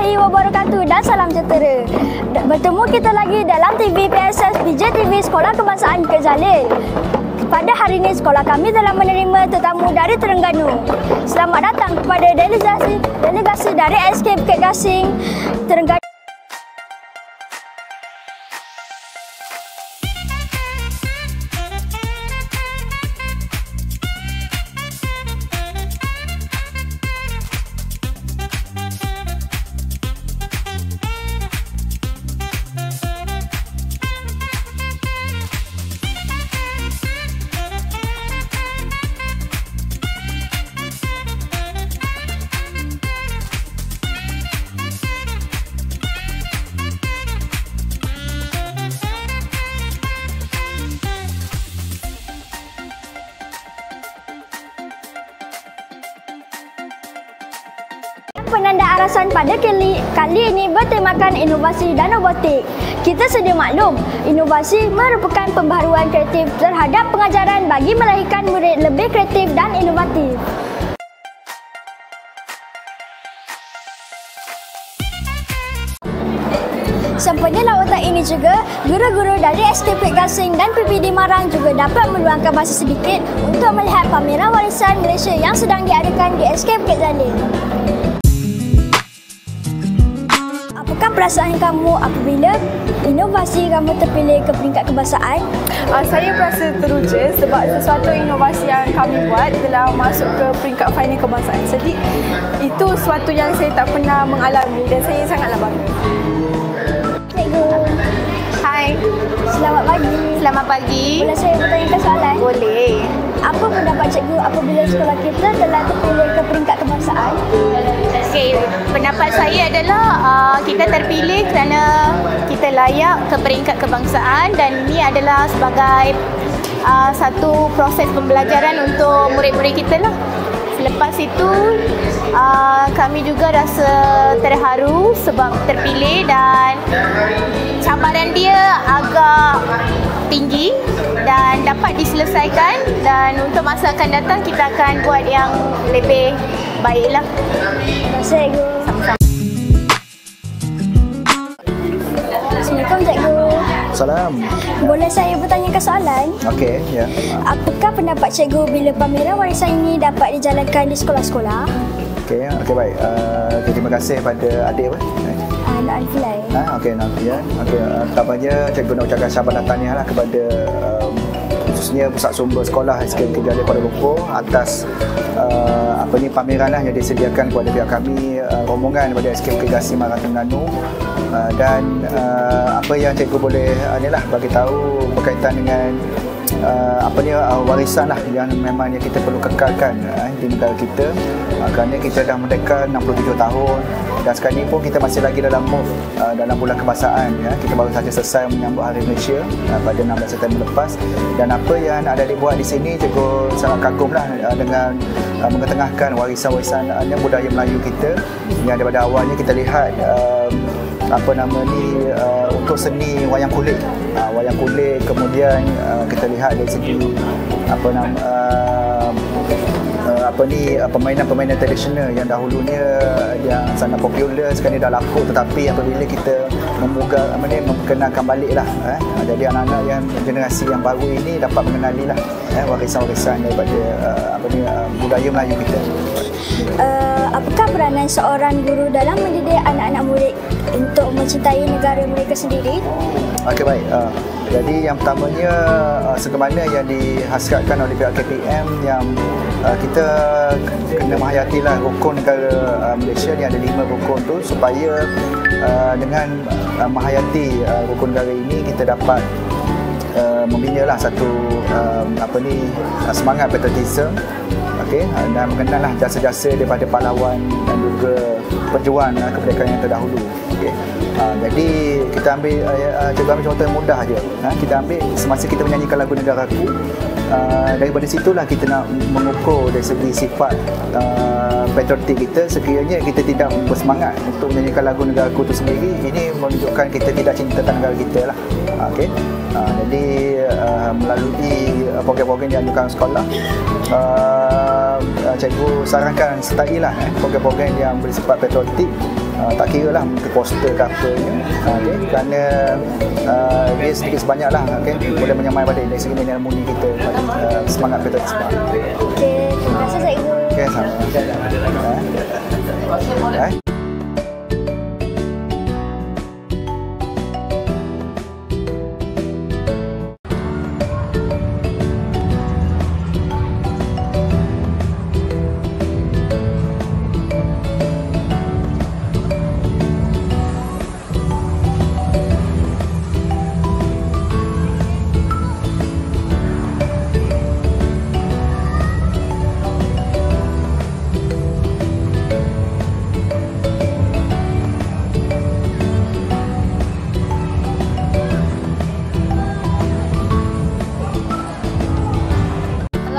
warahmatullahi wabarakatuh dan salam sejahtera. Bertemu kita lagi dalam TV PSS PJTV Sekolah Kebangsaan Kezalil. Pada hari ini sekolah kami telah menerima tetamu dari Terengganu. Selamat datang kepada delegasi dari SK Bukit Gasing Terengganu. Penanda arasan pada kali ini bertemakan inovasi dan robotik. Kita sedia maklum, inovasi merupakan pembaharuan kreatif terhadap pengajaran bagi melahirkan murid lebih kreatif dan inovatif. Sempena lawatan ini juga, guru-guru dari SK Bukit Gasing dan PPD Marang juga dapat meluangkan masa sedikit untuk melihat pameran warisan Malaysia yang sedang diadakan di SK Bukit Jalil. Apakah perasaan kamu apabila inovasi kamu terpilih ke peringkat kebangsaan? Saya berasa teruja sebab sesuatu inovasi yang kami buat telah masuk ke peringkat final kebangsaan. Jadi itu sesuatu yang saya tak pernah mengalami dan saya sangatlah bangga. Cikgu. Hai. Selamat pagi. Selamat pagi. Boleh saya bertanyakan soalan? Boleh. Apa pendapat cikgu apabila sekolah kita telah terpilih ke peringkat kebangsaan? Okey, pendapat saya adalah kita terpilih kerana kita layak ke peringkat kebangsaan dan ini adalah sebagai satu proses pembelajaran untuk murid-murid kita lah. Selepas itu kami juga rasa terharu sebab terpilih dan cabaran dia agak tinggi dan dapat diselesaikan dan untuk masa akan datang kita akan buat yang lebih baiklah. Terima kasih, Cikgu. Sama-sama. Assalamualaikum, Cikgu. Salam. Boleh saya bertanyakan soalan? Okey, ya. Apakah pendapat cikgu bila pameran warisan ini dapat dijalankan di sekolah-sekolah? Okey, baik. Terima kasih pada adik apa? Anak Alfilai. Okey, Nafian. Okey, pertamanya cikgu nak ucapkan sahabat tahniahlah kepada khususnya Pusat Sumber Sekolah SK Bukit Jalil Kuala Lumpur atas pameran yang disediakan kepada pihak kami, rombongan daripada SK Bukit Gasing Marang Terengganu. Dan apa yang cikgu boleh bagi tahu berkaitan dengan warisan lah yang memang kita perlu kekalkan di negara kita, kerana kita dah merdeka 67 tahun dan sekarang ni pun kita masih lagi dalam mood dalam bulan kebangsaan ya. Kita baru saja selesai menyambut Hari Malaysia pada 16 September lepas, dan apa yang ada dibuat di sini cikgu sangat kagumlah dengan mengetengahkan warisan-warisan budaya Melayu kita yang daripada awalnya kita lihat untuk seni wayang kulit. Wayang kulit kemudian kita lihat dari segi permainan-permainan tradisional yang dahulunya yang sangat popular sekarang ni dah laku, tetapi apabila kita memperkenalkan baliklah jadi anak-anak yang generasi yang baru ini dapat mengenalilah warisan-warisan daripada budaya Melayu kita. Apakah peranan seorang guru dalam mendidik anak-anak murid untuk mencintai negara mereka sendiri? Okey, baik. Jadi yang pertamanya sebagaimana yang dihasratkan oleh pihak KPM yang kita kena menghayatilah rukun negara Malaysia ni, ada 5 rukun tu, supaya dengan menghayati rukun negara ini kita dapat membina lah satu semangat patriotisme, dan mengenallah jasa-jasa daripada pahlawan dan juga perjuangan kemerdekaan yang terdahulu. Jadi kita ambil contoh yang mudah aja. Kita ambil semasa kita menyanyikan lagu Negaraku, daripada situlah kita nak mengukur dari segi sifat patriotik kita. Sekiranya kita tidak bersemangat untuk menyanyikan lagu Negaraku itu sendiri, ini menunjukkan kita tidak cinta negara kita lah. Jadi melalui program-program yang dilakukan sekolah, cikgu sarankan sertailah program-program yang bersifat patriotik. Tak kira lah mungkin poster ke apa ni, kerana dia sedikit sebanyak lah, boleh menyamai balik dari segi nilai murni kita, semangat patriotisme. Okey, terima kasih cikgu. Okey, sama.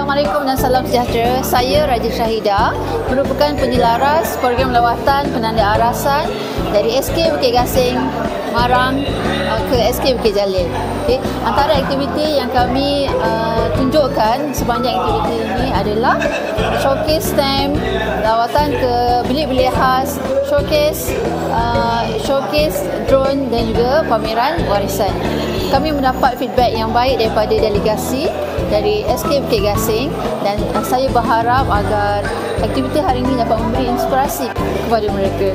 Assalamualaikum dan salam sejahtera. Saya Raja Syahida, merupakan penyelaras program lawatan penanda arasan dari SK Bukit Gasing, Marang ke SK Bukit Jalil. Okay. Antara aktiviti yang kami tunjukkan sepanjang aktiviti ini adalah showcase stamp, lawatan ke bilik-bilik khas, showcase drone dan juga pameran warisan. Kami mendapat feedback yang baik daripada delegasi dari SK Bukit Gasing dan saya berharap agar aktiviti hari ini dapat memberi inspirasi kepada mereka.